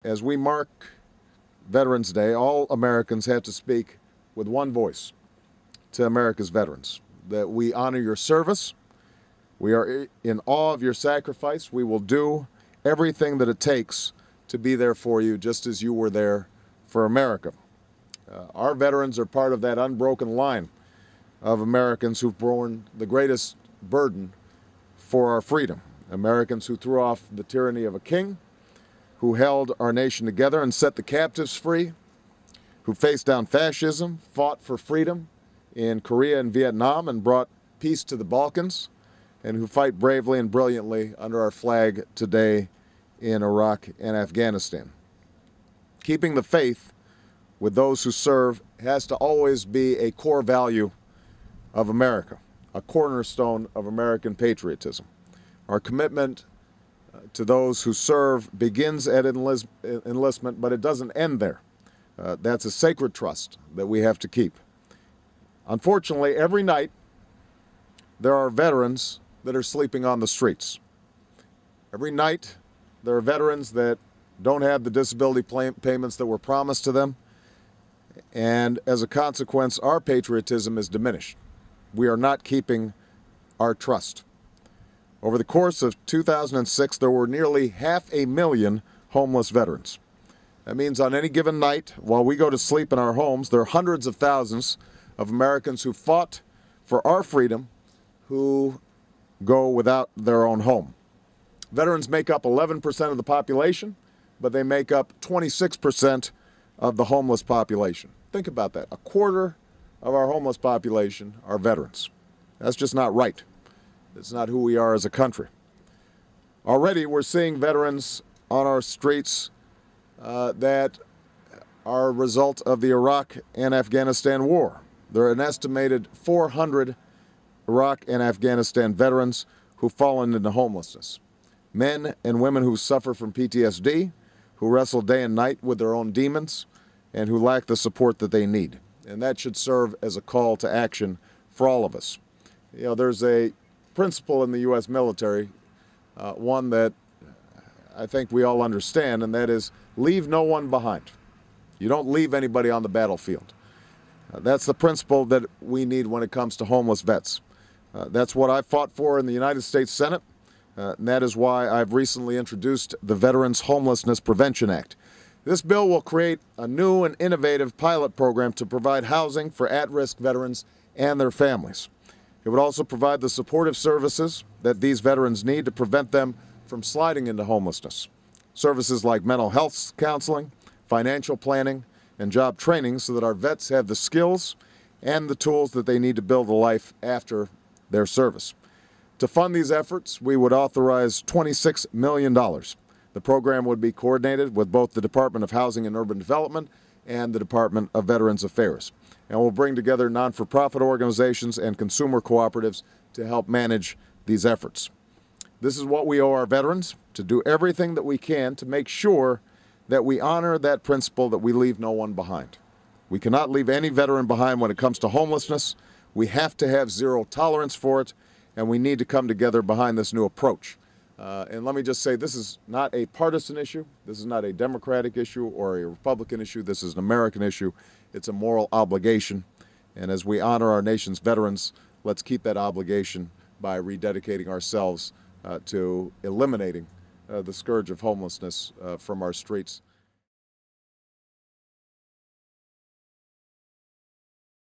As we mark Veterans Day, all Americans have to speak with one voice to America's veterans, that we honor your service, we are in awe of your sacrifice, we will do everything that it takes to be there for you just as you were there for America. Our veterans are part of that unbroken line of Americans who've borne the greatest burden for our freedom. Americans who threw off the tyranny of a king, who held our nation together and set the captives free, who faced down fascism, fought for freedom in Korea and Vietnam and brought peace to the Balkans, and who fight bravely and brilliantly under our flag today in Iraq and Afghanistan. Keeping the faith with those who serve has to always be a core value of America, a cornerstone of American patriotism. Our commitment to those who serve begins at enlistment, but it doesn't end there. That's a sacred trust that we have to keep. Unfortunately, every night there are veterans that are sleeping on the streets. Every night there are veterans that don't have the disability payments that were promised to them, and as a consequence, our patriotism is diminished. We are not keeping our trust. Over the course of 2006, there were nearly 500,000 homeless veterans. That means on any given night, while we go to sleep in our homes, there are hundreds of thousands of Americans who fought for our freedom who go without their own home. Veterans make up 11% of the population, but they make up 26% of the homeless population. Think about that. A quarter of our homeless population are veterans. That's just not right. It's not who we are as a country. Already we're seeing veterans on our streets that are a result of the Iraq and Afghanistan war. There are an estimated 400 Iraq and Afghanistan veterans who've fallen into homelessness. Men and women who suffer from PTSD, who wrestle day and night with their own demons, and who lack the support that they need. And that should serve as a call to action for all of us. You know, there's a principle in the U.S. military, one that I think we all understand, and that is leave no one behind. You don't leave anybody on the battlefield. That's the principle that we need when it comes to homeless vets. That's what I fought for in the United States Senate, and that is why I've recently introduced the Veterans Homelessness Prevention Act. This bill will create a new and innovative pilot program to provide housing for at-risk veterans and their families. It would also provide the supportive services that these veterans need to prevent them from sliding into homelessness. Services like mental health counseling, financial planning, and job training so that our vets have the skills and the tools that they need to build a life after their service. To fund these efforts, we would authorize $26 million. The program would be coordinated with both the Department of Housing and Urban Development and the Department of Veterans Affairs. And we'll bring together non-for-profit organizations and consumer cooperatives to help manage these efforts. This is what we owe our veterans, to do everything that we can to make sure that we honor that principle that we leave no one behind. We cannot leave any veteran behind when it comes to homelessness. We have to have zero tolerance for it, and we need to come together behind this new approach. And let me just say, this is not a partisan issue. This is not a Democratic issue or a Republican issue. This is an American issue. It's a moral obligation. And as we honor our nation's veterans, let's keep that obligation by rededicating ourselves to eliminating the scourge of homelessness from our streets.